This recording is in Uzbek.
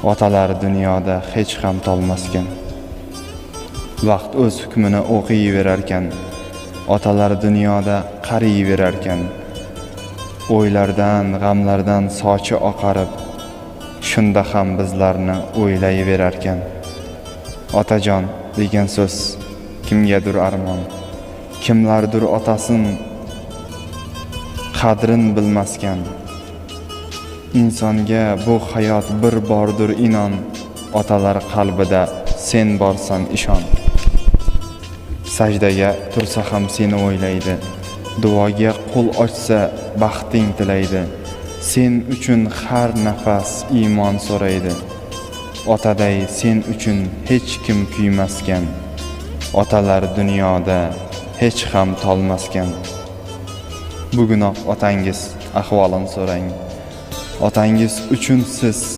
Otalar dunyoda hech ham tolmaskan. Vaqt o'z hukmini o'qiyverarkan, otalar dunyoda qariyverarkan. O'ylardan, g'amlardan sochi oqarib, shunda ham bizlarni o'ylayverarkan. Otajon degan so'z kimgadir armon, kimlardir otasin qadrin bilmaskan. Insonga bu hayot bir bordir inon, otalar qalbida sen borsan ishon. Sajdaga tursa ham seni o'ylaydi, duoga qo'l ochsa baxting tilaydi. Sen uchun har nafas iymon so'raydi. Otaday sen uchun hech kim kuymaskan. Otalar dunyoda hech ham tolmaskan. Bugunoq otangiz ahvolini so'rang. Otangiz uchun siz